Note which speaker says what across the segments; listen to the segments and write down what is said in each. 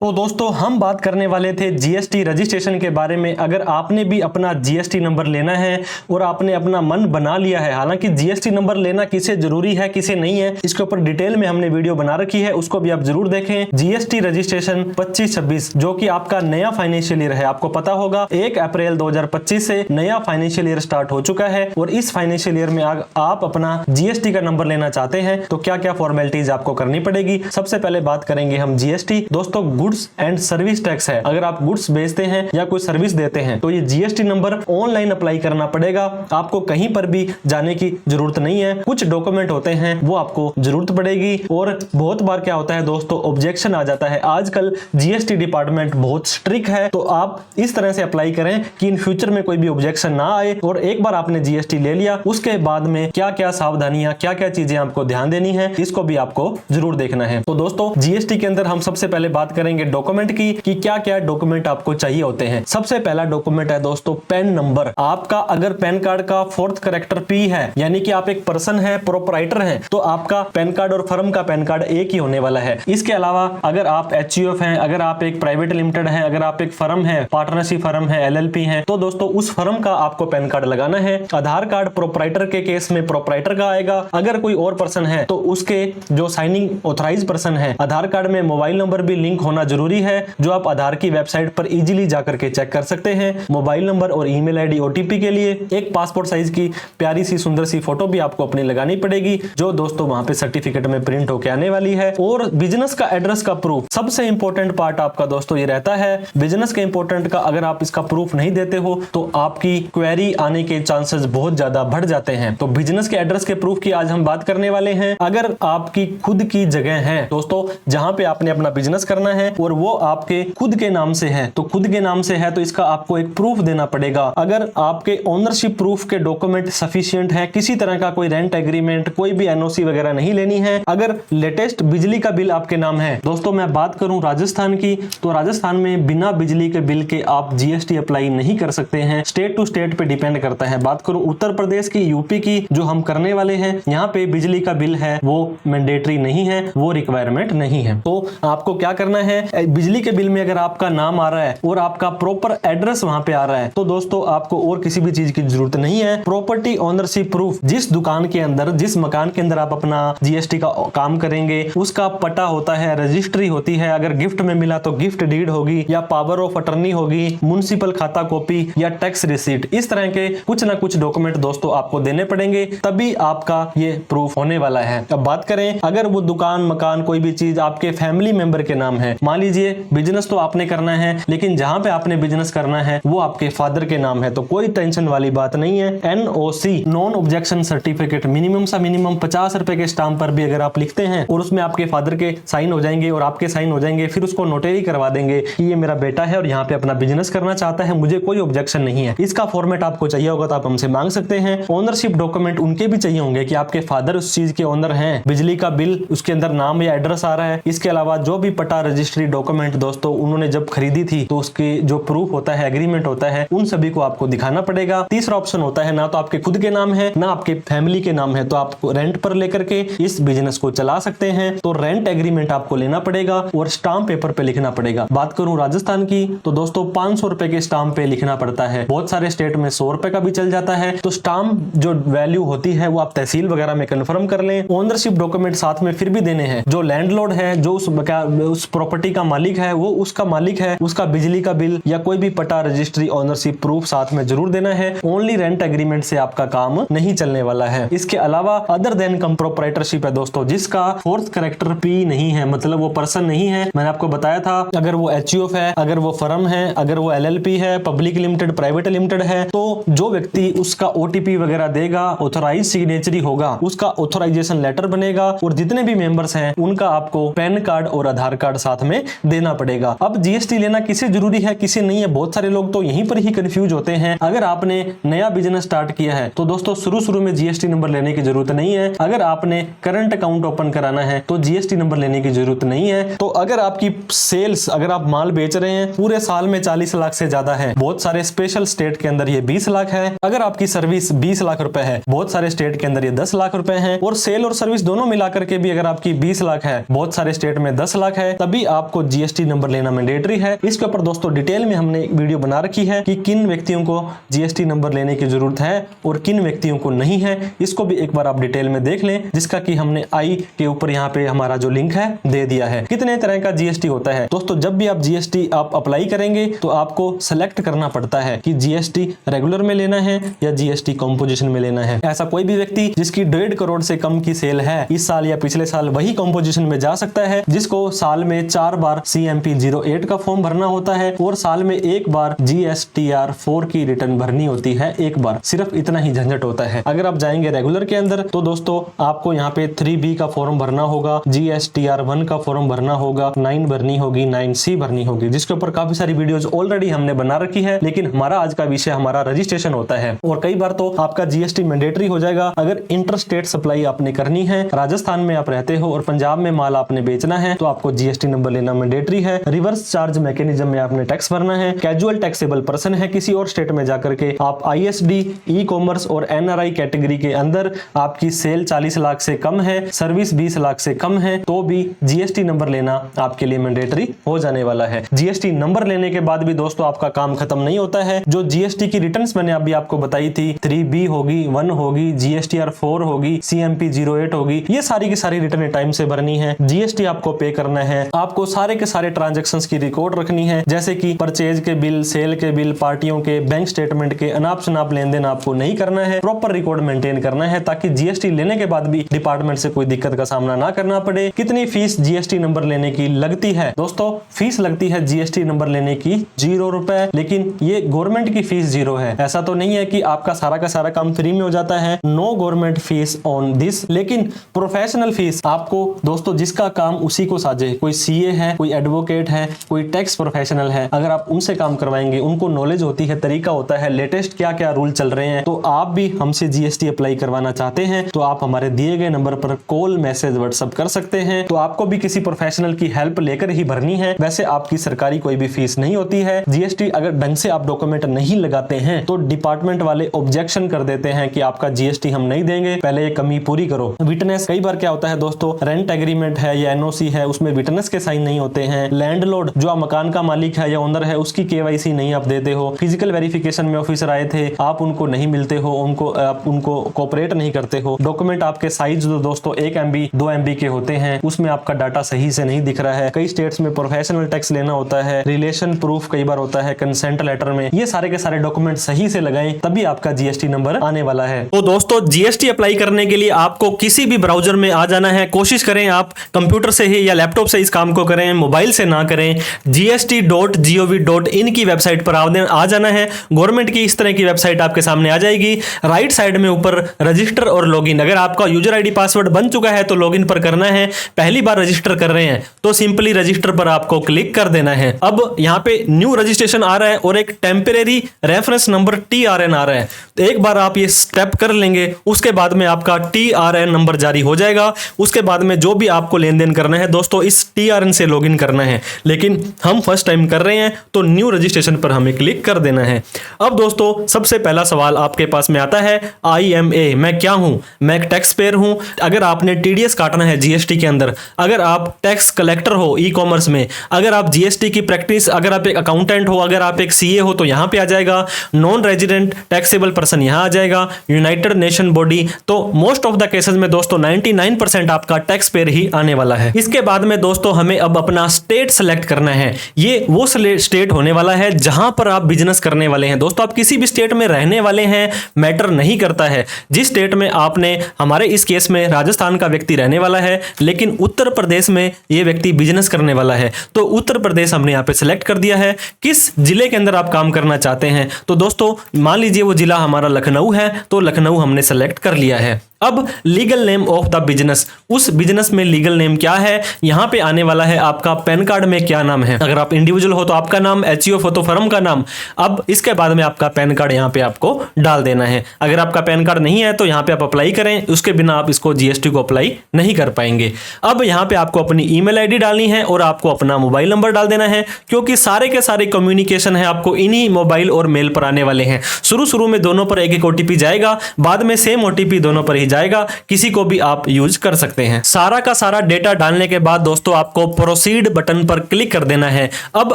Speaker 1: तो दोस्तों हम बात करने वाले थे जीएसटी रजिस्ट्रेशन के बारे में। अगर आपने भी अपना जीएसटी नंबर लेना है और आपने अपना मन बना लिया है, हालांकि जीएसटी नंबर लेना किसे जरूरी है किसे नहीं है, इसके ऊपर डिटेल में हमने वीडियो बना रखी है, उसको भी आप जरूर देखें। जीएसटी रजिस्ट्रेशन 25-26 जो कि आपका नया फाइनेंशियल ईयर है, आपको पता होगा 1 अप्रैल 2025 से नया फाइनेंशियल ईयर स्टार्ट हो चुका है और इस फाइनेंशियल ईयर में आप अपना जीएसटी का नंबर लेना चाहते हैं तो क्या क्या फॉर्मेलिटीज आपको करनी पड़ेगी। सबसे पहले बात करेंगे हम जीएसटी। दोस्तों गुड्स एंड सर्विस टैक्स है, अगर आप गुड्स बेचते हैं या कोई सर्विस देते हैं तो ये जीएसटी नंबर ऑनलाइन अप्लाई करना पड़ेगा, आपको कहीं पर भी जाने की जरूरत नहीं है। कुछ डॉक्यूमेंट होते हैं वो आपको जरूरत पड़ेगी और बहुत बार क्या होता है दोस्तों, ऑब्जेक्शन आ जाता है। आजकल जीएसटी डिपार्टमेंट बहुत स्ट्रिक्ट है, तो आप इस तरह से अप्लाई करें कि इन फ्यूचर में कोई भी ऑब्जेक्शन ना आए। और एक बार आपने जीएसटी ले लिया उसके बाद में क्या क्या सावधानियां, क्या क्या चीजें आपको ध्यान देनी है, इसको भी आपको जरूर देखना है। तो दोस्तों जीएसटी के अंदर हम सबसे पहले बात करेंगे डॉक्यूमेंट की कि क्या क्या डॉक्यूमेंट आपको चाहिए होते हैं। सबसे पहला डॉक्यूमेंट है दोस्तों पैन नंबर। आपका अगर पैन कार्ड का 4th कैरेक्टर P है, यानी कि आप एक पर्सन है, प्रोपराइटर हैं, तो आपका पैन कार्ड और फर्म का पैन कार्ड एक ही होने वाला है। इसके अलावा अगर आप एचयूएफ हैं, अगर आप एक प्राइवेट लिमिटेड है, अगर आप एक फर्म है, पार्टनरशिप फर्म है, एलएलपी है, तो दोस्तों उस फर्म का आपको पैन कार्ड लगाना है। आधार कार्ड प्रोपराइटर के केस में प्रोपराइटर का आएगा। अगर कोई और पर्सन है तो उसके जो साइनिंग ऑथराइज पर्सन है, आधार कार्ड में मोबाइल नंबर भी लिंक होना जरूरी है, जो आप आधार की वेबसाइट पर इजीली जाकर के चेक कर सकते हैं। मोबाइल नंबर और ईमेल आईडी ओटीपी के लिए एक पासपोर्ट साइज की प्यारी सी सुंदर सी फोटो भी आपको अपनी लगानी पड़ेगी, जो दोस्तों वहां पे सर्टिफिकेट में प्रिंट होकर आने वाली है। और बिजनेस का एड्रेस का प्रूफ, सबसे इंपॉर्टेंट पार्ट आपका दोस्तों ये रहता है बिजनेस के इंपॉर्टेंट का। अगर आप इसका प्रूफ नहीं देते हो तो आपकी क्वेरी आने के चांसेस बहुत ज्यादा बढ़ जाते हैं। तो बिजनेस के एड्रेस के प्रूफ की आज हम बात करने वाले हैं। अगर आपकी खुद की जगह है दोस्तों जहां पे आपने अपना बिजनेस करना है और वो आपके खुद के नाम से है, तो खुद के नाम से है तो इसका आपको एक प्रूफ देना पड़ेगा। अगर आपके ओनरशिप प्रूफ के डॉक्यूमेंट सफिशिएंट है, किसी तरह का कोई रेंट एग्रीमेंट, कोई भी एनओसी वगैरह नहीं लेनी है। अगर लेटेस्ट बिजली का बिल आपके नाम है, दोस्तों मैं बात करूं राजस्थान की, तो राजस्थान में बिना बिजली के बिल के आप जीएसटी अप्लाई नहीं कर सकते हैं। स्टेट टू स्टेट पे डिपेंड करता है। बात करूं उत्तर प्रदेश की, यूपी की, जो हम करने वाले हैं, यहाँ पे बिजली का बिल है वो मैंडेटरी नहीं है, वो रिक्वायरमेंट नहीं है। तो आपको क्या करना है, बिजली के बिल में अगर आपका नाम आ रहा है और आपका प्रॉपर एड्रेस वहां पे आ रहा है तो दोस्तों आपको और किसी भी चीज की जरूरत नहीं है। प्रॉपर्टी ओनरशिप प्रूफ, जिस दुकान के अंदर, जिस मकान के अंदर आप अपना जीएसटी का काम करेंगे उसका पता होता है, रजिस्ट्री होती है। अगर गिफ्ट में मिला तो गिफ्ट डीड होगी या पावर ऑफ अटर्नी होगी, म्युनिसिपल खाता कॉपी या टैक्स रिसीट, इस तरह के कुछ ना कुछ डॉक्यूमेंट दोस्तों आपको देने पड़ेंगे, तभी आपका ये प्रूफ होने वाला है। अब बात करें अगर वो दुकान मकान कोई भी चीज आपके फैमिली मेंबर के नाम है, मान लीजिए बिजनेस तो आपने करना है लेकिन जहां पे आपने बिजनेस करना है वो आपके फादर के नाम है, तो कोई टेंशन वाली बात नहीं है। NOC, non objection certificate, minimum सा मिनिमम 50 रुपए के स्टाम्प पर भी अगर आप लिखते हैं और उसमें आपके फादर के साइन हो जाएंगे और आपके साइन हो जाएंगे, फिर उसको नोटरी करवा देंगे कि ये मेरा बेटा है और यहाँ पे अपना बिजनेस करना चाहता है, मुझे कोई ऑब्जेक्शन नहीं है। इसका फॉर्मेट आपको चाहिए होगा तो आप हमसे मांग सकते हैं। ओनरशिप डॉक्यूमेंट उनके भी चाहिए होंगे कि आपके फादर उस चीज के ओनर हैं, बिजली का बिल उसके अंदर नाम या एड्रेस आ रहा है। इसके अलावा जो भी पटा रजिस्ट्री डॉक्यूमेंट दोस्तों उन्होंने जब खरीदी थी तो उसके जो प्रूफ होता है, एग्रीमेंट होता है, उन सभी को आपको दिखाना पड़ेगा। तीसरा ऑप्शन होता है ना तो आपके खुद के नाम है ना आपके फैमिली के नाम है, तो आप रेंट पर लेकर के इस बिजनेस को चला सकते हैं। तो रेंट एग्रीमेंट आपको लेना पड़ेगा और स्टाम्प पेपर पे लिखना पड़ेगा। बात करूं राजस्थान की तो दोस्तों 500 रुपए के स्टाम्प पे लिखना पड़ता है, बहुत सारे स्टेट में 100 रुपए का भी चल जाता है। तो स्टाम्प जो वैल्यू होती है वो आप तहसील वगैरह में कंफर्म कर लें। ओनरशिप डॉक्यूमेंट साथ में फिर भी देने हैं। जो लैंडलॉर्ड है, जो उस प्रॉपर्टी का मालिक है, वो उसका मालिक है, उसका बिजली का बिल या कोई भी पटा रजिस्ट्री ओनरशिप प्रूफ साथ में जरूर देना है। ओनली रेंट एग्रीमेंट से आपका काम नहीं चलने वाला है। इसके अलावा अदर देन कम प्रोपराइटरशिप है दोस्तों, जिसका 4th कैरेक्टर P नहीं है, मतलब वो पर्सन नहीं है। मैंने आपको बताया था अगर वो एचयूएफ है, अगर वो फर्म है, अगर वो एलएलपी है, पब्लिक लिमिटेड, प्राइवेट लिमिटेड है, तो जो व्यक्ति उसका ओटीपी वगैरह देगा, ऑथराइज सिग्नेचरी होगा, उसका ऑथराइजेशन लेटर बनेगा और जितने भी मेंबर्स हैं उनका आपको पैन कार्ड और आधार कार्ड साथ में देना पड़ेगा। अब जीएसटी लेना किसे जरूरी है किसे नहीं है, बहुत सारे लोग तो यहीं पर ही कंफ्यूज होते हैं। अगर आपने नया बिजनेस स्टार्ट किया है तो दोस्तों शुरू में जीएसटी नंबर लेने की जरूरत नहीं है। अगर आपने करंट अकाउंट ओपन कराना है तो जीएसटी नंबर लेने की जरूरत नहीं है। तो अगर आपकी सेल्स, अगर आप माल बेच रहे हैं पूरे साल में 40 लाख से ज्यादा है, बहुत सारे स्पेशल स्टेट के अंदर ये 20 लाख है। अगर आपकी सर्विस 20 लाख रुपए है, बहुत सारे स्टेट के अंदर ये 10 लाख रुपए है। और सेल और सर्विस दोनों मिलाकर के भी अगर आपकी 20 लाख है, बहुत सारे स्टेट में 10 लाख है, तभी आप आपको जीएसटी नंबर लेना मैंडेटरी है। इसके ऊपर दोस्तों डिटेल में हमने वीडियो बना रखी है कि किन व्यक्तियों को जीएसटी नंबर लेने की जरूरत है और किन व्यक्तियों को नहीं है। इसको भी एक बार आप डिटेल में देख लें, जिसका कि हमने आई के ऊपर यहाँ पे हमारा जो लिंक है दे दिया है। कितने तरह का जीएसटी होता है दोस्तों, जब भी आप जीएसटी आप अप्लाई करेंगे तो आपको सेलेक्ट करना पड़ता है कि जीएसटी रेगुलर में लेना है या जीएसटी कंपोजिशन में लेना है। ऐसा कोई भी व्यक्ति जिसकी 1.5 करोड़ से कम की सेल है इस साल या पिछले साल, वही कंपोजिशन में जा सकता है, जिसको साल में 4 बार CMP 08 का फॉर्म भरना होता है और साल में 1 बार GSTR 4 की रिटर्न भरनी होती है, एक बार, सिर्फ इतना ही झंझट होता है। अगर आप जाएंगे रेगुलर के अंदर तो दोस्तों आपको यहाँ पे 3B का फॉर्म भरना होगा, GSTR 1 का फॉर्म भरना होगा, 9 भरनी होगी, 9C भरनी होगी, जिसके ऊपर काफी सारी वीडियोस ऑलरेडी हमने बना रखी है। लेकिन हमारा आज का विषय हमारा रजिस्ट्रेशन होता है और कई बार तो आपका जीएसटी मैंडेटरी हो जाएगा अगर इंटर स्टेट सप्लाई आपने करनी है, राजस्थान में आप रहते हो और पंजाब में माल आपने बेचना है तो आपको जीएसटी नंबर लेना मैंडेटरी है। रिवर्स चार्ज मैकेनिज्म में आपने टैक्स भरना है। कैजुअल टैक्सेबल पर्सन है, किसी और स्टेट में जाकर के आप ISD, ई कॉमर्स और NRI कैटेगरी के अंदर आपकी सेल 40 लाख से कम है, सर्विस 20 लाख से कम है, तो भी जीएसटी नंबर लेना आपके लिए मैंडेटरी हो जाने वाला है। जीएसटी नंबर लेने के बाद भी दोस्तों आपका काम खत्म नहीं होता है। जो जीएसटी की रिटर्न्स मैंने अभी आपको बताई थी, 3B होगी, 1 होगी, GSTR 4 होगी, CMP 08 होगी, ये सारी की सारी रिटर्न टाइम से भरनी है। जीएसटी आपको पे करना है, आपको सारे के सारे ट्रांजैक्शंस की रिकॉर्ड रखनी है, जैसे कि परचेज के बिल, सेल के बिल, पार्टियों के बैंक स्टेटमेंट के अनाप शनाप लेन देन आपको नहीं करना है, प्रॉपर रिकॉर्ड मेंटेन करना है ताकि जीएसटी लेने के बाद भी डिपार्टमेंट से कोई दिक्कत का सामना ना करना पड़े। कितनी फीस जीएसटी नंबर लेने की लगती है दोस्तों? फीस लगती है जीएसटी नंबर लेने की 0 रुपए, लेकिन ये गवर्नमेंट की फीस 0 है। ऐसा तो नहीं है कि आपका सारा का सारा काम फ्री में हो जाता है, no government fees on this. लेकिन प्रोफेशनल फीस आपको दोस्तों जिसका काम उसी को साझे, कोई सीए है, कोई एडवोकेट है, कोई टैक्स प्रोफेशनल है, अगर आप उनसे काम करवाएंगे, उनको नॉलेज होती है, तरीका होता है, लेटेस्ट क्या क्या रूल चल रहे हैं, तो आप भी हमसे जीएसटी अप्लाई करवाना चाहते हैं तो आप हमारे दिए गए नंबर पर कॉल, मैसेज, व्हाट्सएप कर सकते हैं। तो आपको भी किसी प्रोफेशनल की हेल्प लेकर ही भरनी है। वैसे आपकी सरकारी कोई भी फीस नहीं होती है। जीएसटी अगर ढंग से आप डॉक्यूमेंट नहीं लगाते हैं तो डिपार्टमेंट वाले ऑब्जेक्शन कर देते हैं कि आपका जीएसटी हम नहीं देंगे, पहले ये कमी पूरी करो। विटनेस, कई बार क्या होता है दोस्तों, रेंट एग्रीमेंट है या एनओसी है, उसमें विटनेस के साइन नहीं होते हैं। लैंडलॉर्ड जो मकान का मालिक है या ओनर है, उसकी केवाईसी नहीं आप देते हो। फिजिकल वेरिफिकेशन में ऑफिसर आए थे, आप उनको नहीं मिलते हो, आप उनको कोऑपरेट नहीं करते हो। डॉक्यूमेंट आपके साइज दोस्तों 1 MB 2 MB के होते हैं, उसमें आपका डाटा सही से नहीं दिख रहा है। कई स्टेट्स में प्रोफेशनल टैक्स लेना होता है, रिलेशन प्रूफ कई बार होता है कंसेंट लेटर में। ये सारे के सारे डॉक्यूमेंट सही से लगाएं, तभी आपका जीएसटी नंबर आने वाला है। तो दोस्तों जीएसटी अप्लाई करने के लिए आपको किसी भी ब्राउजर में आ जाना है। कोशिश करें आप कंप्यूटर से ही या लैपटॉप से इस काम को करें, मोबाइल से ना करें। gst.gov.in की वेबसाइट पर आ जाना है। गवर्नमेंट की इस तरह की वेबसाइट आपके सामने आ जाएगी। राइट साइड में ऊपर रजिस्टर और लॉगिन, अगर आपका यूजर आईडी पासवर्ड बन चुका है तो लॉगिन पर करना है। पहली बार रजिस्टर कर रहे हैं तो सिंपली रजिस्टर पर आपको क्लिक कर देना है। अब यहां पे न्यू रजिस्ट्रेशन आ रहा है और एक टेम्परेरी रेफरेंस नंबर TRN आ रहा है। तो एक बार आप ये स्टेप कर लेंगे, उसके बाद में आपका TRN नंबर जारी हो जाएगा। उसके बाद में जो भी आपको लेन देन करना है दोस्तों, इस TRN से लॉगिन करना है। लेकिन हम फर्स्ट टाइम कर रहे हैं तो न्यू रजिस्ट्रेशन पर हमें क्लिक कर देना है। अब दोस्तों सबसे पहला सवाल आपके पास में आता है, IMA मैं क्या हूं? मैं एक टैक्स पेयर हूं। अगर आपने TDS काटना है जीएसटी के अंदर, अगर आप टैक्स कलेक्टर हो ई कॉमर्स में, अगर आप जीएसटी की प्रैक्टिस, अगर आप एक अकाउंटेंट हो, अगर आप एक सीए हो तो यहां पे आ जाएगा। नॉन रेजिडेंट टैक्सेबल पर्सन यहां आ जाएगा। यूनाइटेड नेशन बॉडी, तो मोस्ट ऑफ द केसेस में दोस्तों 99% आपका टैक्स पेयर ही आने वाला है। इसके बाद में दोस्तों हमें अब अपना स्टेट सेलेक्ट करना है। ये वो स्टेट होने वाला है जहां पर आप बिजनेस करने वाले हैं। दोस्तों आप किसी भी स्टेट में रहने वाले हैं, मैटर नहीं करता है। जिस स्टेट में आपने, हमारे इस केस में राजस्थान का व्यक्ति रहने वाला है, लेकिन उत्तर प्रदेश में यह व्यक्ति बिजनेस करने वाला है, तो उत्तर प्रदेश हमने यहां पे सिलेक्ट कर दिया है। किस जिले के अंदर आप काम करना चाहते हैं, तो दोस्तों मान लीजिए वो जिला हमारा लखनऊ है, तो लखनऊ हमने सेलेक्ट कर लिया है। अब legal name of the business, उस बिजनेस में लीगल नेम क्या है, यहां पे आने वाला है आपका पैन कार्ड में क्या नाम है। अगर आप इंडिविजुअल हो तो आपका नाम, HUF हो तो फर्म का नाम। अब इसके बाद में आपका पैन कार्ड यहां पे आपको डाल देना है। अगर आपका पैन कार्ड नहीं है तो यहां पे आप अप्लाई करें, उसके बिना आप इसको जीएसटी को अप्लाई नहीं कर पाएंगे। अब यहां पे आपको अपनी ईमेल आईडी डालनी है और आपको अपना मोबाइल नंबर डाल देना है, क्योंकि सारे के सारे कम्युनिकेशन है आपको इन्हीं मोबाइल और मेल पर आने वाले हैं। शुरू में दोनों पर एक OTP जाएगा, बाद में सेम OTP दोनों पर ही जाएगा, किसी को भी आप यूज कर सकते हैं। सारा का सारा डेटा डालने के बाद दोस्तों आपको प्रोसीड बटन पर क्लिक कर देना है। अब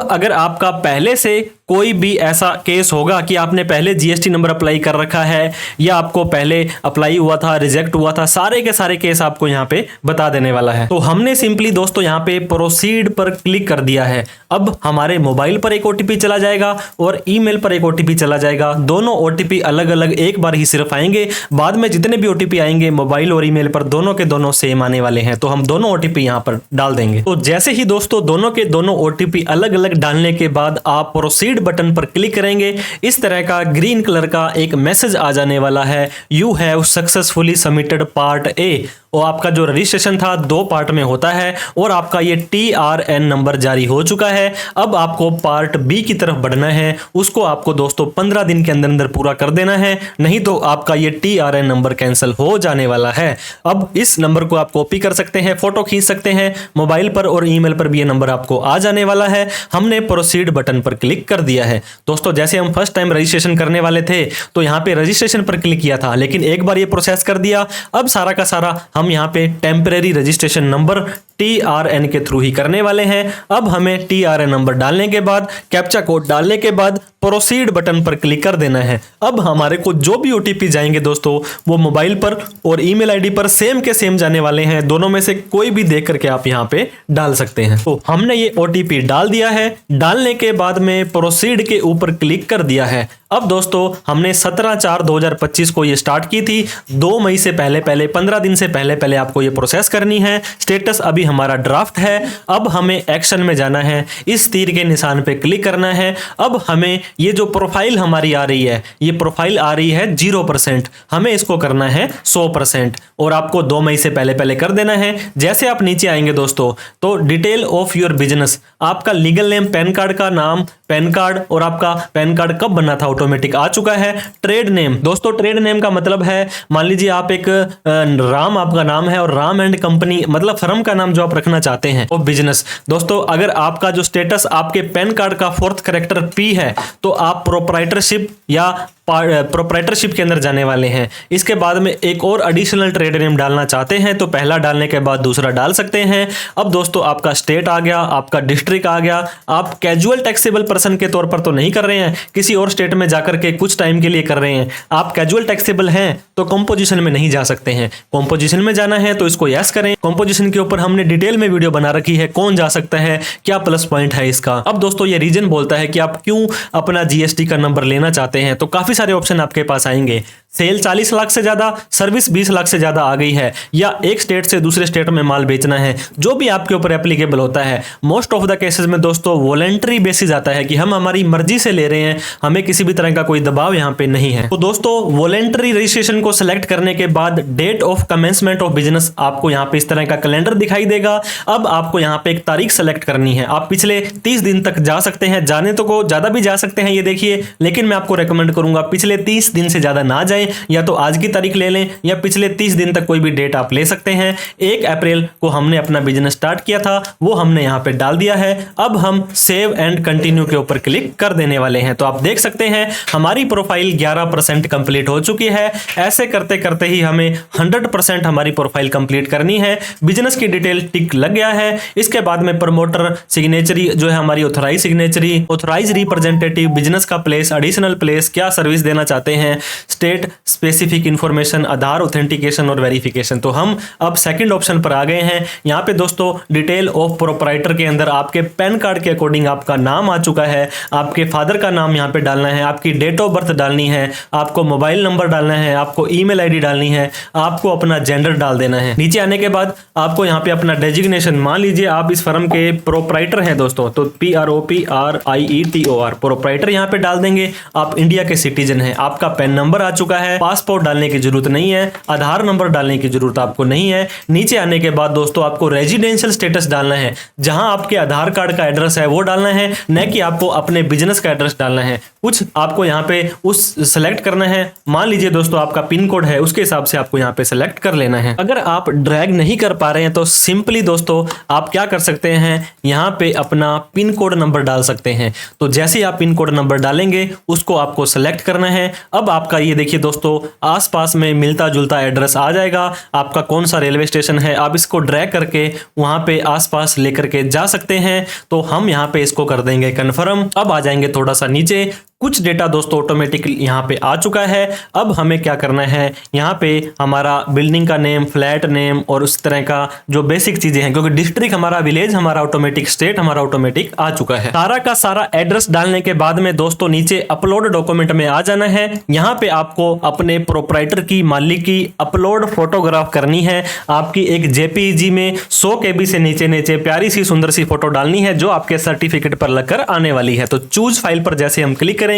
Speaker 1: अगर आपका पहले से कोई भी ऐसा केस होगा कि आपने पहले जीएसटी नंबर अप्लाई कर रखा है या आपको पहले अप्लाई हुआ था, रिजेक्ट हुआ था, सारे के सारे केस आपको यहाँ पे बता देने वाला है। तो हमने सिंपली दोस्तों यहाँ पे प्रोसीड पर क्लिक कर दिया है। अब हमारे मोबाइल पर एक ओटीपी चला जाएगा और ईमेल पर एक ओटीपी चला जाएगा। दोनों ओटीपी अलग अलग एक बार ही सिर्फ आएंगे, बाद में जितने भी ओटीपी आएंगे मोबाइल और ईमेल पर दोनों के दोनों सेम आने वाले हैं। तो हम दोनों ओटीपी यहाँ पर डाल देंगे। तो जैसे ही दोस्तों दोनों के दोनों ओटीपी अलग अलग डालने के बाद आप प्रोसीड बटन पर क्लिक करेंगे, इस तरह का ग्रीन कलर का एक मैसेज आ जाने वाला है, you have successfully submitted part A. और आपका जो रजिस्ट्रेशन था 2 पार्ट में होता है और आपका ये TRN नंबर जारी हो चुका है। अब आपको पार्ट बी की तरफ बढ़ना है, उसको आपको दोस्तों 15 दिन के अंदर अंदर पूरा कर देना है, नहीं तो आपका ये TRN नंबर कैंसिल हो जाने वाला है। अब इस नंबर को आप कॉपी कर सकते हैं, फोटो खींच सकते हैं, मोबाइल पर और ईमेल पर भी ये नंबर आपको आ जाने वाला है। हमने प्रोसीड बटन पर क्लिक कर दिया है। दोस्तों जैसे हम फर्स्ट टाइम रजिस्ट्रेशन करने वाले थे तो यहाँ पे रजिस्ट्रेशन पर क्लिक किया था, लेकिन एक बार ये प्रोसेस कर दिया। अब सारा का सारा हम यहाँ पे टेम्परेरी रजिस्ट्रेशन नंबर TRN के थ्रू ही करने वाले हैं। अब हमें TRN नंबर डालने के बाद, कैप्चा कोड डालने के बाद प्रोसीड बटन पर क्लिक कर देना है। अब हमारे को जो भी ओटीपी जाएंगे दोस्तों वो मोबाइल पर और ईमेल आईडी पर सेम के सेम जाने वाले हैं। दोनों में से कोई भी देख करके आप यहाँ पे डाल सकते हैं। तो हमने ये ओटीपी डाल दिया है। डालने के बाद में प्रोसीड के ऊपर क्लिक कर दिया है। अब दोस्तों हमने 17/4/2025 को ये स्टार्ट की थी। 2 मई से पहले 15 दिन से पहले आपको ये प्रोसेस करनी है। स्टेटस अभी हमारा ड्राफ्ट है। अब हमें एक्शन में जाना है, इस तीर के निशान पे क्लिक करना है। अब हमें ये जो प्रोफाइल हमारी आ रही है, ये प्रोफाइल आ रही है 0%, हमें इसको करना है 100% और आपको 2 मई से पहले कर देना है। जैसे आप नीचे आएंगे दोस्तों तो डिटेल ऑफ योर बिजनेस, आपका लीगल नेम, पैन कार्ड का नाम, पैन कार्ड और आपका पैन कार्ड कब बना था ऑटोमेटिक आ चुका है। ट्रेड नेम, दोस्तों ट्रेड नेम का मतलब है, मान लीजिए आप एक राम आपका नाम है और राम एंड कंपनी मतलब फर्म का नाम जो आप रखना चाहते हैं वो बिजनेस। दोस्तों अगर आपका जो स्टेटस आपके पैन कार्ड का 4th कैरेक्टर P है तो आप प्रोप्राइटरशिप या प्रोप्राइटरशिप के अंदर जाने वाले हैं। इसके बाद में एक और एडिशनल ट्रेड नेम डालना चाहते हैं तो पहला डालने के बाद दूसरा डाल सकते हैं। अब दोस्तों आपका स्टेट आ गया, आपका डिस्ट्रिक्ट आ गया। आप कैजुअल टैक्सेबल पर्सन के तौर पर तो नहीं कर रहे हैं, किसी और स्टेट में जाकर के कुछ टाइम के लिए कर रहे हैं। आप कैजुअल टैक्सेबल हैं तो कंपोजिशन में नहीं जा सकते हैं। कंपोजिशन में जाना है तो इसको यस करें। कंपोजिशन के ऊपर हमने डिटेल में वीडियो बना रखी है, कौन जा सकता है, क्या प्लस पॉइंट है इसका। अब दोस्तों ये रीजन बोलता है कि आप क्यों अपना जीएसटी का नंबर लेना चाहते हैं, तो काफी सारे ऑप्शन आपके पास आएंगे। सेल 40 लाख से ज्यादा, सर्विस 20 लाख से ज्यादा आ गई है, या एक स्टेट से दूसरे स्टेट में माल बेचना है, जो भी आपके ऊपर एप्लीकेबल होता है। मोस्ट ऑफ द केसेस में दोस्तों वॉलंटरी बेसिस आता है कि हम हमारी मर्जी से ले रहे हैं, हमें किसी भी तरह का कोई दबाव यहाँ पे नहीं है। तो दोस्तों वॉलंटरी रजिस्ट्रेशन को सिलेक्ट करने के बाद date of commencement of business आपको यहाँ पे इस तरह का कैलेंडर दिखाई देगा। अब आपको यहाँ पे एक तारीख सेलेक्ट करनी है। आप पिछले 30 दिन तक जा सकते हैं, जाने तो को ज्यादा भी जा सकते हैं ये देखिए, लेकिन मैं आपको रेकमेंड करूंगा पिछले 30 दिन से ज्यादा ना जाए, या तो आज की तारीख ले लें या पिछले 30 दिन तक कोई भी डेट आप ले सकते हैं। 1 अप्रैल को हमने अपना बिजनेस स्टार्ट किया था, वो हमने यहाँ पे डाल दिया है। अब हम सेव एंड कंटिन्यू के ऊपर क्लिक कर देने वाले हैं। तो आप देख सकते हैं हमारी प्रोफाइल 11% कंप्लीट हो चुकी है। ऐसे करते करते ही हमें 100% हमारी प्रोफाइल कंप्लीट करनी है। बिजनेस की डिटेल टिक लग गया है। इसके बाद में प्रमोटर सिग्नेचरी जो है हमारी authorise signatory, authorise representative, business का प्लेस, एडिशनल प्लेस, क्या सर्विस देना चाहते हैं, state specific information, Aadhaar authentication और वेरिफिकेशन। तो हम अब सेकंड ऑप्शन पर आ गए हैं। यहाँ पे दोस्तों डिटेल ऑफ प्रोप्राइटर के अंदर आपके पैन कार्ड के अकॉर्डिंग आपका नाम आ चुका है, आपके फादर का नाम यहाँ पे डालना है, आपकी डेट ऑफ बर्थ डालनी है, आपको मोबाइल नंबर डालना है, आपको ईमेल आईडी डालनी है, आपको अपना जेंडर डाल देना है। नीचे आने के बाद आपको यहाँ पे अपना डेजिग्नेशन, मान लीजिए आप इस फर्म के प्रोप्राइटर हैं दोस्तों, तो PROPRIETOR प्रोप्राइटर यहाँ पे डाल देंगे। आप इंडिया के सिटीजन हैं, आपका पैन नंबर आ चुका है, पासपोर्ट डालने की जरूरत नहीं है, आधार नंबर डालने की जरूरत आपको नहीं है। नीचे आने के बाद दोस्तों आपको रेजिडेंशियल स्टेटस डालना है, जहां आपके आधार कार्ड का एड्रेस है वो डालना है, न कि आपको अपने बिजनेस का एड्रेस डालना है। कुछ आपको यहाँ पे उस सेलेक्ट करना है, मान लीजिए दोस्तों आपका पिन कोड है, उसके हिसाब से आपको यहाँ पे सेलेक्ट कर लेना है। अगर आप ड्रैग नहीं कर पा रहे हैं तो सिंपली दोस्तों आप क्या कर सकते हैं, यहाँ पे अपना पिन कोड नंबर डाल सकते हैं। तो जैसे ही आप पिन कोड नंबर डालेंगे उसको आपको सेलेक्ट करना है। अब आपका ये देखिए दोस्तों आसपास में मिलता जुलता एड्रेस आ जाएगा। आपका कौन सा रेलवे स्टेशन है आप इसको ड्रैग करके वहां पे आसपास लेकर के जा सकते हैं। तो हम यहाँ पे इसको कर देंगे कन्फर्म। अब आ जाएंगे थोड़ा सा नीचे, कुछ डेटा दोस्तों ऑटोमेटिकली यहाँ पे आ चुका है। अब हमें क्या करना है, यहाँ पे हमारा बिल्डिंग का नेम, फ्लैट नेम और उस तरह का जो बेसिक चीजें हैं, क्योंकि डिस्ट्रिक्ट हमारा, विलेज हमारा ऑटोमेटिक, स्टेट हमारा ऑटोमेटिक आ चुका है। सारा का सारा एड्रेस डालने के बाद में दोस्तों नीचे अपलोड डॉक्यूमेंट में आ जाना है। यहाँ पे आपको अपने प्रोप्राइटर की, मालिक की अपलोड फोटोग्राफ करनी है। आपकी एक जेपीईजी में 100 KB से नीचे नीचे प्यारी सी सुंदर सी फोटो डालनी है जो आपके सर्टिफिकेट पर लगकर आने वाली है। तो चूज फाइल पर जैसे हम क्लिक करेंगे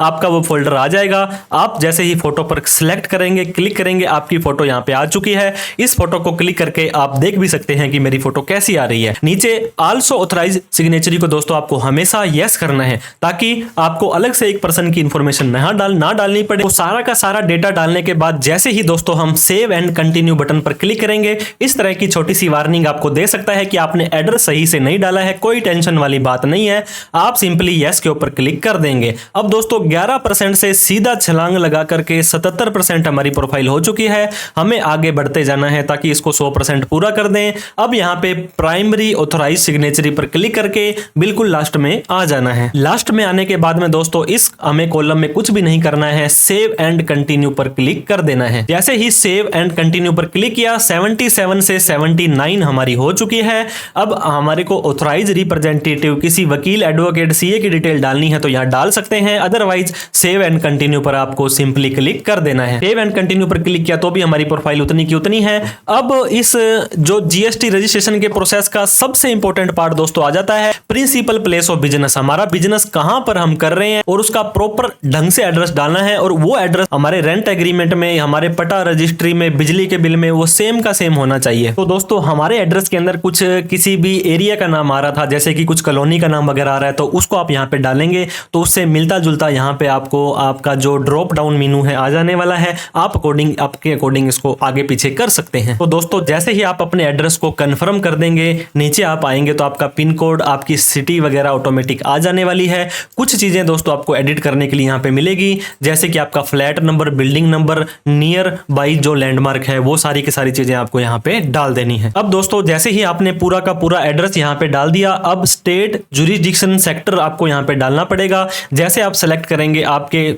Speaker 1: आपका वो फोल्डर आ जाएगा। आप जैसे ही फोटो पर सिलेक्ट करेंगे, क्लिक करेंगे, आपकी फोटो यहां पे आ चुकी है। इस फोटो को क्लिक करके आप देख भी सकते हैं कि मेरी फोटो कैसी आ रही है। नीचे आल्सो ऑथराइज सिग्नेचरी को दोस्तों आपको हमेशा यस करना है ताकि आपको अलग से एक पर्सन की इंफॉर्मेशन ना डालनी पड़े। तो सारा का सारा डेटा डालने के बाद जैसे ही दोस्तों हम सेव एंड कंटिन्यू बटन पर क्लिक करेंगे, इस तरह की छोटी सी वार्निंग आपको दे सकता है कि आपने एड्रेस सही से नहीं डाला है। कोई टेंशन वाली बात नहीं है, आप सिंपली यस के ऊपर क्लिक कर देंगे। अब दोस्तों 11% से सीधा छलांग लगा करके 77% हमारी प्रोफाइल हो चुकी है। हमें आगे बढ़ते जाना है ताकि इसको 100% पूरा कर दें। अब यहाँ पे प्राइमरी ऑथराइज सिग्नेचरी पर क्लिक करके बिल्कुल लास्ट में आ जाना है। लास्ट में आने के बाद में दोस्तों इस हमें कॉलम में कुछ भी नहीं करना है, सेव एंड कंटिन्यू पर क्लिक कर देना है। जैसे ही सेव एंड कंटिन्यू पर क्लिक किया 77 से 79 हमारी हो चुकी है। अब हमारे को ऑथराइज रिप्रेजेंटेटिव, किसी वकील, एडवोकेट, सीए की डिटेल डालनी है तो यहाँ डाल सकते हैं, अदरवाइज सेव एंड कंटिन्यू पर आपको सिंपली क्लिक कर देना है। सेव एंड कंटिन्यू पर क्लिक किया तो भी हमारी प्रोफाइल उतनी की उतनी है। अब इस जो जीएसटी रजिस्ट्रेशन के प्रोसेस का सबसे इंपॉर्टेंट पार्ट दोस्तों आ जाता है प्रिंसिपल प्लेस ऑफ बिजनेस। हमारा बिजनेस कहां पर हम कर रहे हैं और उसका प्रॉपर ढंग से एड्रेस डालना है, और वो एड्रेस हमारे रेंट एग्रीमेंट में, हमारे पटा रजिस्ट्री में, बिजली के बिल में वो सेम का सेम होना चाहिए। तो दोस्तों हमारे एड्रेस के अंदर कुछ किसी भी एरिया का नाम आ रहा था, जैसे कि कुछ कॉलोनी का नाम वगैरह आ रहा है, तो उसको आप यहाँ पे डालेंगे तो उससे मिलता जुलता यहाँ पे आपको आपका जो ड्रॉप डाउन मेनू है आ जाने वाला है। आप आपके अकॉर्डिंग इसको आगे पीछे कर सकते हैं। तो दोस्तों जैसे ही आप अपने एड्रेस को कंफर्म कर देंगे, नीचे आप आएंगे तो आपका पिन कोड, आपकी सिटी वगैरह ऑटोमेटिक आ जाने वाली है। कुछ चीजें दोस्तों आपको एडिट करने के लिए यहाँ पे मिलेगी, जैसे कि आपका flat number, building number, near by जो लैंडमार्क है, वो सारी की सारी चीजें आपको यहाँ पे डाल देनी है। अब दोस्तों जैसे ही आपने पूरा का पूरा एड्रेस यहाँ पे डाल दिया, अब स्टेट, जुरिसडिक्शन, सेक्टर आपको यहाँ पे डालना पड़ेगा। जैसे आप सेलेक्ट करेंगे आपके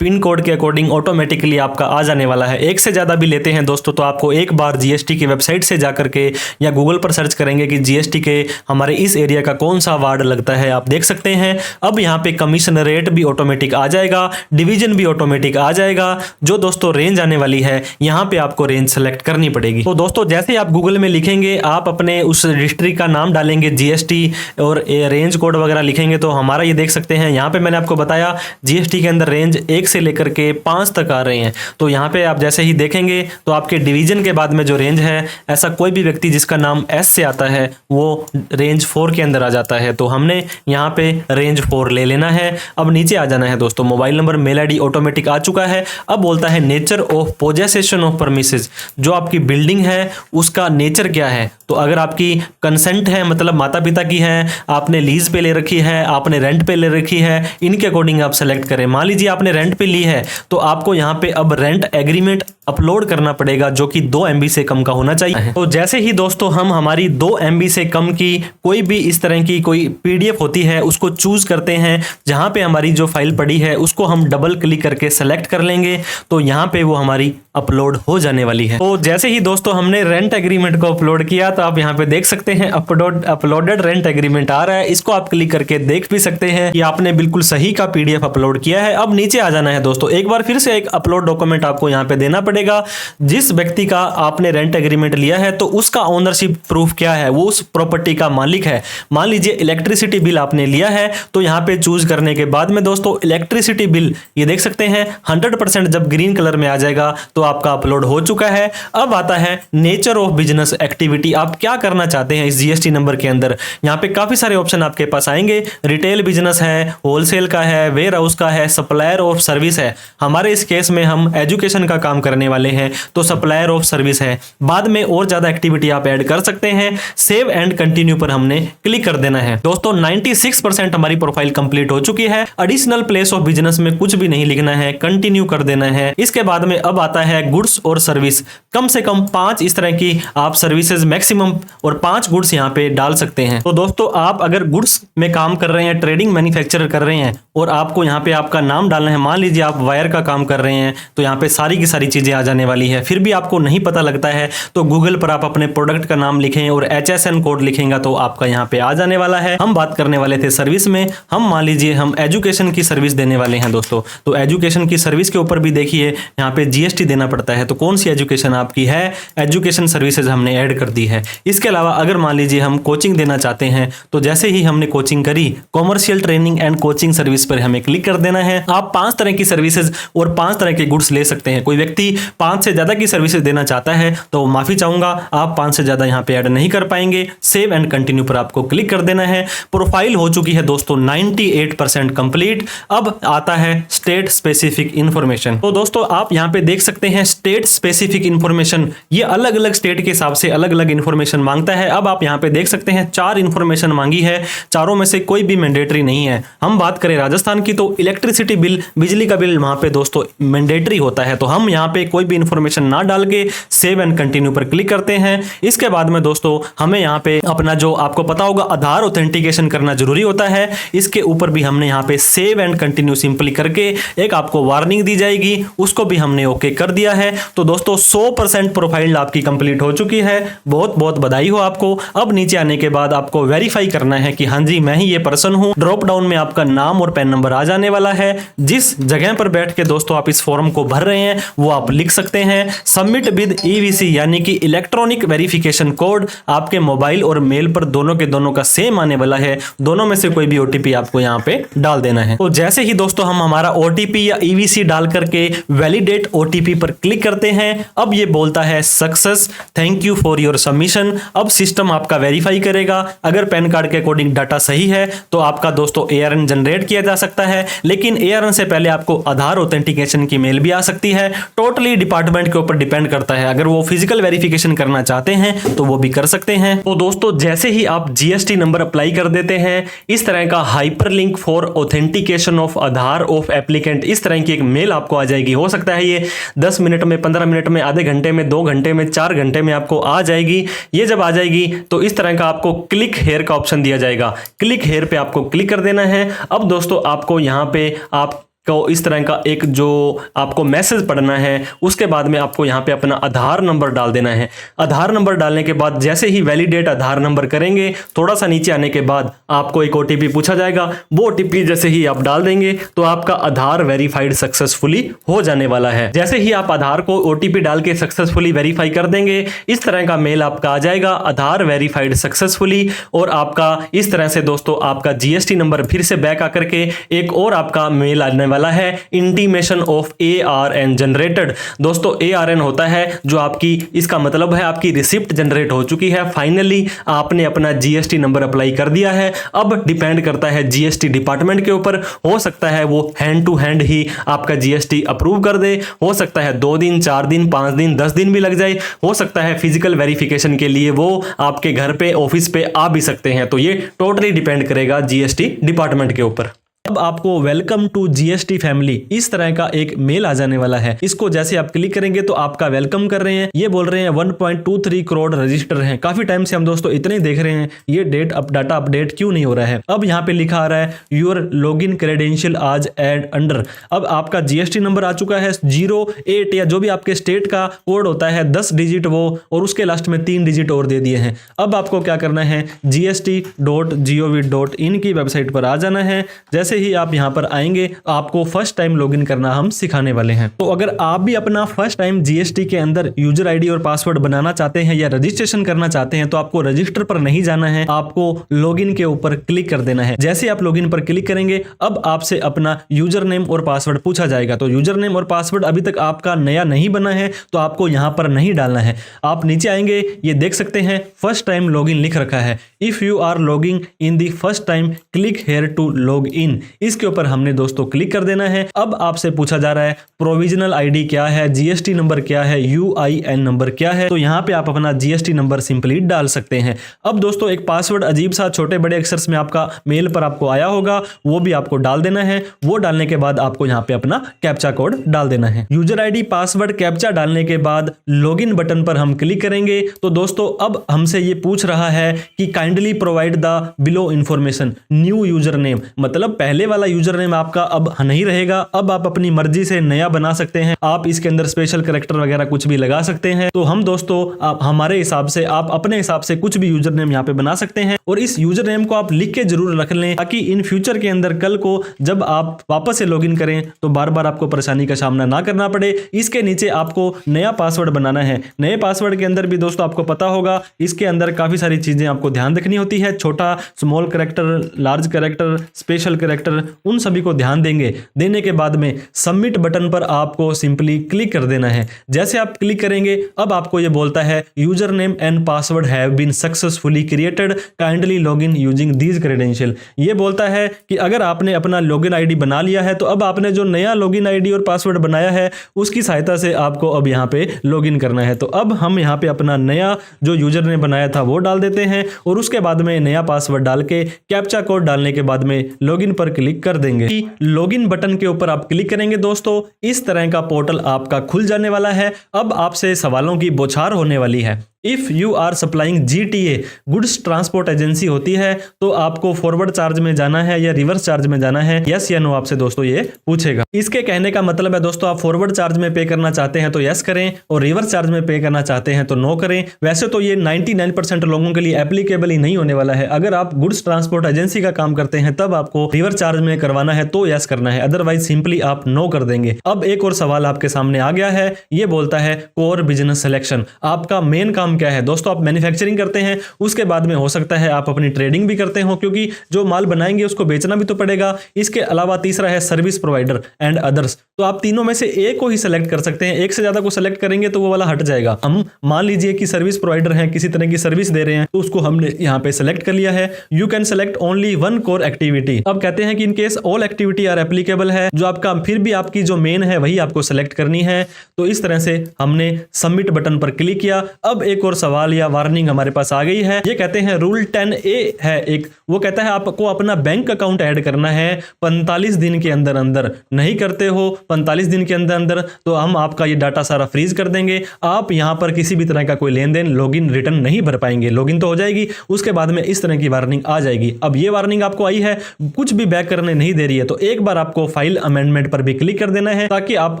Speaker 1: पिन कोड के अकॉर्डिंग ऑटोमेटिकली आपका आ जाने वाला है। एक से ज्यादा भी लेते हैं दोस्तों तो आपको एक बार जीएसटी की वेबसाइट से जाकर के या गूगल पर सर्च करेंगे कि जीएसटी के हमारे इस एरिया का कौन सा वार्ड लगता है, आप देख सकते हैं। अब यहाँ पे कमीशन रेट भी ऑटोमेटिक आ जाएगा, डिवीजन भी ऑटोमेटिक आ जाएगा। जो दोस्तों रेंज आने वाली है यहाँ पे आपको रेंज सेलेक्ट करनी पड़ेगी। तो दोस्तों जैसे आप गूगल में लिखेंगे, आप अपने उस डिस्ट्रिक्ट का नाम डालेंगे, जीएसटी और रेंज कोड वगैरह लिखेंगे तो हमारा ये देख सकते हैं। यहाँ पे मैंने आपको बताया जीएसटी के अंदर रेंज 1 से लेकर के 5 तक आ रहे हैं। तो यहाँ पे आप जैसे ही देखेंगे तो आपके डिवीजन के बाद में जो रेंज है, ऐसा कोई भी व्यक्ति जिसका नाम एस से आता है वो रेंज 4 के अंदर आ जाता है। तो हमने यहाँ पे रेंज 4 ले लेना है। अब नीचे आ जाना है दोस्तों, mobile number, mail ID automatic आ चुका है। अब बोलता है nature of possession of premises, जो आपकी बिल्डिंग है उसका नेचर क्या है। तो अगर आपकी कंसेंट है, मतलब माता पिता की है, आपने लीज पे ले रखी है, आपने रेंट पे ले रखी है, इनके अकॉर्डिंग आप सेलेक्ट करें। मान लीजिए आपने रेंट पे ली है तो आपको यहाँ पे अब रेंट एग्रीमेंट अपलोड करना पड़ेगा जो कि 2 MB से कम का होना चाहिए। तो जैसे ही दोस्तों हम हमारी 2 MB से कम की कोई भी इस तरह की कोई PDF होती है उसको चूज करते हैं, जहां पे हमारी जो फाइल पड़ी है उसको हम डबल क्लिक करके सेलेक्ट कर लेंगे तो यहाँ पे वो हमारी अपलोड हो जाने वाली है। तो जैसे ही दोस्तों हमने रेंट एग्रीमेंट को अपलोड किया तो आप यहाँ पे देख सकते हैं अपलोडेड रेंट एग्रीमेंट आ रहा है। इसको आप क्लिक करके देख भी सकते हैं कि आपने बिल्कुल सही का PDF अपलोड किया है। अब नीचे आ जाना है दोस्तों, एक बार फिर से एक अपलोड डॉक्यूमेंट आपको यहाँ पे देना पड़ेगा। जिस व्यक्ति का आपने रेंट एग्रीमेंट लिया है तो उसका ओनरशिप प्रूफ क्या है, वो उस प्रॉपर्टी का मालिक है। मान लीजिए इलेक्ट्रिसिटी बिल आपने लिया है तो यहाँ पे चूज करने के बाद में दोस्तों इलेक्ट्रिसिटी बिल ये देख सकते हैं 100% जब ग्रीन कलर में आ जाएगा तो आपका अपलोड हो चुका है। अब आता है नेचर ऑफ बिजनेस एक्टिविटी, आप क्या करना चाहते हैं इस जीएसटी नंबर के अंदर। यहाँ पे काफी सारे ऑप्शन आपके पास आएंगे, रिटेल बिजनेस है, होलसेल का है, वेयर हाउस का है, सप्लायर ऑफ सर्विस है, हमारे इस केस में हम एजुकेशन का काम करने वाले हैं तो सप्लायर ऑफ सर्विस है। बाद में और ज्यादा एक्टिविटी आप ऐड कर सकते हैं। सेव एंड कंटिन्यू पर हमने क्लिक कर देना है। दोस्तों 96% हमारी प्रोफाइल कंप्लीट हो चुकी है। एडिशनल प्लेस ऑफ बिजनेस में कुछ भी नहीं लिखना है, कंटिन्यू कर देना है। इसके बाद में अब आता है गुड्स और सर्विस। कम से कम 5 इस तरह की आप सर्विसेज मैक्सिमम और 5 गुड्स यहाँ पे डाल सकते हैं। तो दोस्तों आप अगर गुड्स में काम कर रहे हैं, ट्रेडिंग मैन्युफैक्चरर कर रहे हैं और आपको यहाँ पे आपका नाम डालना है, मान लीजिए आप वायर का काम कर रहे हैं तो यहाँ पे सारी की सारी चीजें आ जाने वाली है। फिर भी आपको नहीं पता लगता है तो गूगल पर आप अपने प्रोडक्ट का नाम लिखें और HSN कोड लिखेंगे तो आपका यहाँ पे आ जाने वाला है। हम बात करने वाले थे सर्विस में। हम मान लीजिए हम एजुकेशन की सर्विस देने वाले हैं दोस्तों, तो एजुकेशन की सर्विस के ऊपर भी देखिए यहाँ पे GST देना पड़ता है। तो कौन सी एजुकेशन आपकी है, एजुकेशन सर्विसेज हमने ऐड कर दी है। इसके अलावा अगर मान लीजिए हम कोचिंग देना चाहते हैं तो जैसे ही हमने कोचिंग करी, commercial training and coaching service पर हमें क्लिक कर देना है। आप 5 तरह की सर्विसेज और 5 तरह के गुड्स ले सकते हैं। कोई व्यक्ति 5 से ज्यादा की सर्विसेज देना चाहता है तो माफी चाहूंगा, आप 5 से ज्यादा यहाँ पे ऐड नहीं कर पाएंगे। सेव एंड कंटिन्यू पर आपको क्लिक कर देना है। प्रोफाइल हो चुकी है दोस्तों 98% कंप्लीट। अब आता है स्टेट स्पेसिफिक इंफॉर्मेशन। तो दोस्तों आप यहाँ पे देख सकते हैं स्टेट स्पेसिफिक इंफॉर्मेशन, ये अलग अलग स्टेट के हिसाब से अलग अलग इंफॉर्मेशन मांगता है। अब आप यहाँ पे देख सकते हैं 4 इंफॉर्मेशन मांगी है, चारों में से कोई भी मैंडेटरी नहीं है। हम बात करें राजस्थान की तो इलेक्ट्रिसिटी बिल, बिजली का बिल वहां पे दोस्तों मैंडेटरी होता है। तो हम यहाँ पे कोई भी इंफॉर्मेशन ना डाल के सेव एंड कंटिन्यू पर क्लिक करते हैं। इसके बाद में दोस्तों हमें यहाँ पे अपना जो आपको पता होगा आधार ऑथेंटिकेशन करना जरूरी होता है। इसके ऊपर भी हमने यहाँ पे सेव एंड कंटिन्यू सिंपली करके एक आपको वार्निंग दी जाएगी, उसको भी हमने ओके कर दिया है। तो दोस्तों 100% प्रोफाइल आपकी कंप्लीट हो चुकी है। बहुत बहुत बधाई हो आपको। अब नीचे आने के बाद आपको वेरीफाई करना है कि हाँ जी मैं ही ये पर्सन हूं। ड्रॉप डाउन में आपका नाम और पैन नंबर आ जाने वाला है। जिस जगह पर बैठ के दोस्तों आप इस फॉर्म को भर रहे हैं वो आप लिख सकते हैं। सबमिट विद EVC यानी कि इलेक्ट्रॉनिक वेरिफिकेशन कोड आपके मोबाइल और मेल पर दोनों के दोनों का सेम आने वाला है। दोनों में से कोई भी OTP आपको यहाँ पे डाल देना है। तो जैसे ही दोस्तों हम हमारा OTP या EVC डाल करके वैलिडेट OTP पर क्लिक करते हैं, अब ये बोलता है success, thank you for your submission. अब सिस्टम आपका वेरीफाई करेगा। अगर पैन कार्ड के अकॉर्डिंग डाटा सही है तो आपका दोस्तों ARN जनरेट किया जा सकता है, लेकिन ARN से पहले आपको आधार ऑथेंटिकेशन की मेल भी आ सकती है। टोटली डिपार्टमेंट के ऊपर डिपेंड करता है। अगर वो फिजिकल वेरिफिकेशन करना चाहते हैं तो वो भी कर सकते हैं। तो दोस्तों जैसे ही आप GST नंबर अप्लाई कर देते हैं, इस तरह का hyperlink for authentication of Aadhaar of applicant, इस तरह की एक मेल आपको आ जाएगी। हो सकता है ये 10 मिनट में, 15 मिनट में, आधे घंटे में, 2 घंटे में, 4 घंटे में आपको आ जाएगी। ये जब आ जाएगी तो इस तरह का आपको क्लिक हेयर का ऑप्शन दिया जाएगा। क्लिक हेयर पे आपको क्लिक कर देना है। अब दोस्तों आपको यहाँ पे आप को इस तरह का एक जो आपको मैसेज पढ़ना है, उसके बाद में आपको यहाँ पे अपना आधार नंबर डाल देना है। आधार नंबर डालने के बाद जैसे ही वैलिडेट आधार नंबर करेंगे, थोड़ा सा नीचे आने के बाद आपको एक OTP पूछा जाएगा। वो OTP जैसे ही आप डाल देंगे तो आपका आधार वेरीफाइड सक्सेसफुली हो जाने वाला है। जैसे ही आप आधार को OTP डाल के सक्सेसफुली वेरीफाई कर देंगे, इस तरह का मेल आपका आ जाएगा, आधार वेरीफाइड सक्सेसफुली। और आपका इस तरह से दोस्तों आपका GST नंबर फिर से बैक आकर के एक और आपका मेल आने वाला है, इंटीमेशन ऑफ ARN जनरेटेड। दोस्तों ARN होता है जो आपकी, इसका मतलब है आपकी रिसिप्ट जनरेट हो चुकी है। फाइनली आपने अपना GST नंबर अप्लाई कर दिया है। अब डिपेंड करता है GST डिपार्टमेंट के ऊपर। हो सकता है वो हैंड टू हैंड ही आपका GST अप्रूव कर दे, हो सकता है 2 दिन, 4 दिन, 5 दिन, 10 दिन भी लग जाए, हो सकता है फिजिकल वेरिफिकेशन के लिए वो आपके घर पे, ऑफिस पे आ भी सकते हैं। तो ये टोटली डिपेंड करेगा GST डिपार्टमेंट के ऊपर। अब आपको वेलकम टू GST फैमिली इस तरह का एक मेल आ जाने वाला है। इसको जैसे आप क्लिक करेंगे तो आपका वेलकम कर रहे हैं। ये बोल रहे हैं 1.23 करोड़ रजिस्टर हैं। काफी टाइम से हम दोस्तों इतने देख रहे हैं, ये डाटा अपडेट क्यों नहीं हो रहा है। अब यहाँ पे लिखा आ रहा है यूर लॉगिन क्रेडेंशियल आज एड अंडर। अब आपका GST नंबर आ चुका है 08 या जो भी आपके स्टेट का कोड होता है 10 डिजिट वो, और उसके लास्ट में 3 डिजिट और दे दिए हैं। अब आपको क्या करना है, gst.gov.in की वेबसाइट पर आ जाना है। जैसे ही आप यहां पर आएंगे आपको फर्स्ट टाइम लॉगिन करना हम सिखाने वाले हैं। तो अगर आप भी अपना फर्स्ट टाइम GST के अंदर यूजर आईडी और पासवर्ड बनाना चाहते हैं या रजिस्ट्रेशन करना चाहते हैं तो आपको रजिस्टर पर नहीं जाना है, आपको लॉगिन के ऊपर क्लिक कर देना है। जैसे आप लॉगिन पर क्लिक करेंगे अब आपसे अपना यूजर नेम और पासवर्ड पूछा जाएगा। तो यूजर नेम और पासवर्ड अभी तक आपका नया नहीं बना है तो आपको यहां पर नहीं डालना है। आप नीचे आएंगे, ये देख सकते हैं फर्स्ट टाइम लॉगिन लिख रखा है। If you are logging in the first time click here to log in. इसके ऊपर हमने दोस्तों क्लिक कर देना है। अब आपसे पूछा जा रहा है प्रोविजनल आईडी क्या है, जीएसटी नंबर क्या है, यूआईएन नंबर क्या है। तो यहाँ पे आप अपना जीएसटी नंबर सिंपली डाल सकते हैं। अब दोस्तों एक पासवर्ड अजीब सा छोटे बड़े अक्षर में आपका मेल पर आपको आया होगा, वो भी आपको डाल देना है। वो डालने के बाद आपको यहाँ पे अपना कैप्चा कोड डाल देना है। यूजर आईडी पासवर्ड कैप्चा डालने के बाद लॉगिन बटन पर हम क्लिक करेंगे। तो दोस्तों अब हमसे ये पूछ रहा है कि kindly provide the below information new user name, मतलब पहले वाला यूजर नेम आपका अब नहीं रहेगा, अब आप अपनी मर्जी से नया बना सकते हैं। आप इसके अंदर स्पेशल कैरेक्टर वगैरह कुछ भी लगा सकते हैं। तो हम दोस्तों आप हमारे हिसाब से, आप अपने हिसाब से कुछ भी यूजर नेम यहाँ पे बना सकते हैं और इस यूजर नेम को आप लिख के जरूर रख लें, ताकि इन फ्यूचर के अंदर कल को जब आप वापस से लॉगिन करें तो बार बार आपको परेशानी का सामना ना करना पड़े। इसके नीचे आपको नया पासवर्ड बनाना है। नए पासवर्ड के अंदर भी दोस्तों आपको पता होगा, इसके अंदर काफी सारी चीजें आपको ध्यान रखनी होती है। छोटा, small character, large character, special character, उन सभी को ध्यान देंगे। देने के बाद में सबमिट बटन पर आपको सिंपली क्लिक कर देना है। जैसे आप क्लिक करेंगे अब आपको ये बोलता है user name and password have been successfully created, kindly login using these credential. ये बोलता है कि अगर आपने अपना लॉगिन आईडी बना लिया है तो अब आपने जो नया लॉगिन आईडी और पासवर्ड बनाया है उसकी सहायता से आपको अब यहाँ पे लॉगिन करना है। तो अब हम यहाँ पे अपना नया जो यूजर ने बनाया था वो डाल देते हैं और उसके बाद में नया पासवर्ड डाल के कैप्चा कोड डालने के बाद में लॉगिन पर क्लिक कर देंगे। लॉगिन बटन के ऊपर आप क्लिक करेंगे दोस्तों, इस तरह का पोर्टल आपका खुल जाने वाला है। अब आपसे सवालों की बौछार होने वाली है। If you are supplying GTA, goods transport agency होती है, तो आपको फॉरवर्ड चार्ज में जाना है या रिवर्स चार्ज में जाना है, यस या नो आपसे दोस्तों ये पूछेगा। इसके कहने का मतलब है दोस्तों आप फॉरवर्ड चार्ज में पे करना चाहते हैं तो यस करें और रिवर्स चार्ज में पे करना चाहते हैं तो नो करें। वैसे तो ये 99% लोगों के लिए एप्लीकेबल ही नहीं होने वाला है। अगर आप गुड्स ट्रांसपोर्ट एजेंसी का काम करते हैं तब आपको रिवर्स चार्ज में करवाना है तो यस करना है, अदरवाइज सिंपली आप नो कर देंगे। अब एक और सवाल आपके सामने आ गया है, ये बोलता है कोर बिजनेस सिलेक्शन, आपका मेन काम क्या है। दोस्तों आप मैन्युफैक्चरिंग करते हैं, उसके बाद में हो सकता है आप अपनी ट्रेडिंग भी करते हो, क्योंकि जो माल बनाएंगे उसको बेचना भी तो पड़ेगा। इसके अलावा तीसरा है सर्विस प्रोवाइडर एंड अदर्स। तो आप तीनों में से एक को ही सिलेक्ट कर सकते हैं, एक से ज्यादा को सिलेक्ट करेंगे तो वो वाला हट जाएगा। हम मान लीजिए कि सर्विस प्रोवाइडर हैं, किसी तरह की सर्विस दे रहे हैं, तो उसको हमने यहाँ पे सिलेक्ट कर लिया है। You can select only one core activity. अब कहते हैं कि in case all activity are applicable है, जो आपका फिर भी आपकी जो मेन है वही आपको सिलेक्ट करनी है। तो इस तरह से हमने सबमिट बटन पर क्लिक किया। अब एक और सवाल या वार्निंग हमारे पास आ गई है। ये कहते हैं रूल 10A है एक, वो कहता है आपको अपना बैंक अकाउंट ऐड करना है 45 दिन के अंदर अंदर। नहीं करते हो 45 दिन के अंदर अंदर तो हम आपका ये डाटा सारा फ्रीज कर देंगे। आप यहां पर किसी भी तरह का कोई लेन देन, लॉगिन, रिटर्न नहीं भर पाएंगे। लॉगिन तो हो जाएगी, उसके बाद में इस तरह की वार्निंग आ जाएगी। अब ये वार्निंग आपको आई है, कुछ भी बैक करने नहीं दे रही है, तो एक बार आपको फाइल अमेंडमेंट पर भी क्लिक कर देना है ताकि आप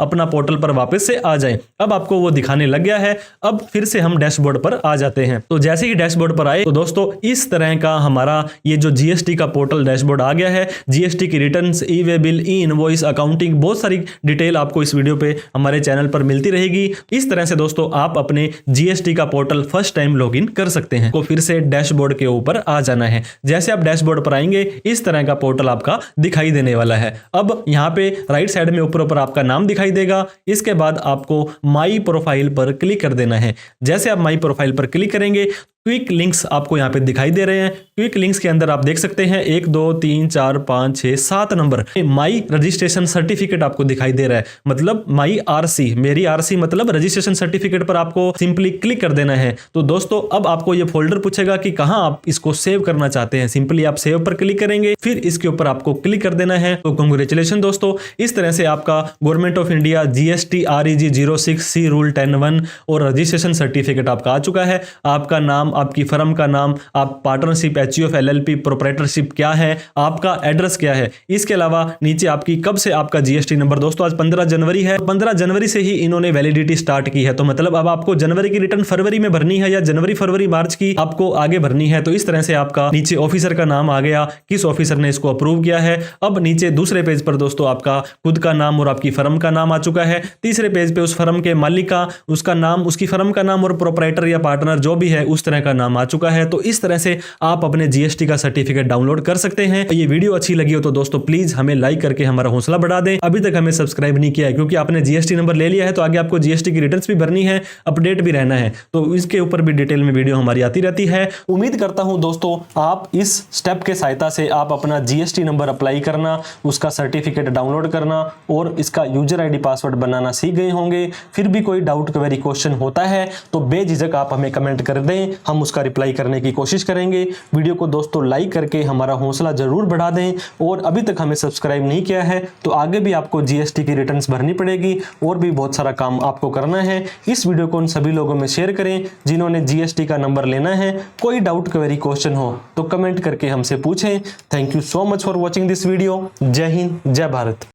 Speaker 1: अपना पोर्टल पर वापस से आ जाए। अब आपको वो दिखाने लग गया है। अब फिर से हम डैशबोर्ड पर आ जाते हैं। तो जैसे ही डैशबोर्ड पर आए तो दोस्तों इस तरह का हमारा ये जो जीएसटी का पोर्टल डैशबोर्ड आ गया है। जीएसटी की returns, e way bill, e invoice, accounting, बहुत सारी डिटेल आपको इस वीडियो पे हमारे चैनल पर मिलती रहेगी। इस तरह से दोस्तों आप अपने जीएसटी का पोर्टल फर्स्ट टाइम लॉगिन कर सकते हैं। तो फिर से डैशबोर्ड के ऊपर आ जाना है। जैसे आप डैशबोर्ड पर आएंगे इस तरह का पोर्टल आपका दिखाई देने वाला है। अब यहाँ पे राइट साइड में ऊपर आपका नाम दिखाई देगा। इसके बाद आपको माई प्रोफाइल पर क्लिक कर देना है। जैसे आप माई प्रोफाइल पर क्लिक करेंगे क्विक लिंक्स आपको यहाँ पे दिखाई दे रहे हैं। क्विक लिंक्स के अंदर आप देख सकते हैं 1 2 3 4 5 6 7 नंबर माई रजिस्ट्रेशन सर्टिफिकेट आपको दिखाई दे रहा है, मतलब माई आरसी, मेरी आरसी मतलब रजिस्ट्रेशन सर्टिफिकेट पर आपको सिंपली क्लिक कर देना है। तो दोस्तों अब आपको ये फोल्डर पूछेगा कि कहां आप इसको सेव करना चाहते हैं। सिंपली आप सेव पर क्लिक करेंगे, फिर इसके ऊपर आपको क्लिक कर देना है। तो कांग्रेचुलेशन दोस्तों, इस तरह से आपका government of India GST REG 06C rule 10(1) और रजिस्ट्रेशन सर्टिफिकेट आपका आ चुका है। आपका नाम, आपकी फर्म का नाम, आप पार्टनरशिप, HUF, LLP, प्रोप्राइटरशिप क्या है, आपका एड्रेस क्या है। इसके अलावा नीचे आपकी कब से आपका जीएसटी नंबर, दोस्तों आज 15 जनवरी है, 15 जनवरी से ही इन्होंने वैलिडिटी स्टार्ट की है। तो मतलब अब आपको जनवरी की रिटर्न फरवरी में भरनी है या जनवरी, फरवरी, मार्च की आपको आगे भरनी है। तो इस तरह से आपका नीचे ऑफिसर का नाम आ गया, किस ऑफिसर ने इसको अप्रूव किया है। अब नीचे दूसरे पेज पर दोस्तों आपका खुद का नाम और आपकी फर्म का नाम आ चुका है। तीसरे पेज पे उस फर्म के मालिक का, उसका नाम, उसकी फर्म का नाम और प्रोप्राइटर या पार्टनर जो भी है उस तरह तरह का नाम आ चुका है। तो इस तरह से आप अपने जीएसटी का सर्टिफिकेट डाउनलोड कर सकते हैं। ये वीडियो अच्छी लगी हो तो दोस्तों प्लीज हमें लाइक करके हमारा हौसला बढ़ा दें। अभी तक हमें सब्सक्राइब नहीं किया है, क्योंकि आपने जीएसटी नंबर ले लिया है तो आगे आपको जीएसटी की रिटर्न्स भी भरनी है, अपडेट भी रहना है, तो इसके ऊपर भी डिटेल में वीडियो हमारी आती रहती है। उम्मीद करता हूं दोस्तों आप इस स्टेप के सहायता से आप अपना जीएसटी नंबर अप्लाई करना, उसका सर्टिफिकेट डाउनलोड करना और इसका यूजर आईडी पासवर्ड बनाना सीख गए होंगे। फिर भी कोई डाउट क्वेरी क्वेश्चन होता है तो बेझिझक आप हमें कमेंट कर दें, हम उसका रिप्लाई करने की कोशिश करेंगे। वीडियो को दोस्तों लाइक करके हमारा हौसला जरूर बढ़ा दें, और अभी तक हमें सब्सक्राइब नहीं किया है तो आगे भी आपको जीएसटी की रिटर्न्स भरनी पड़ेगी और भी बहुत सारा काम आपको करना है। इस वीडियो को उन सभी लोगों में शेयर करें जिन्होंने जीएसटी का नंबर लेना है। कोई डाउट क्वेरी क्वेश्चन हो तो कमेंट करके हमसे पूछें। Thank you so much for watching this video. जय हिंद, जय भारत।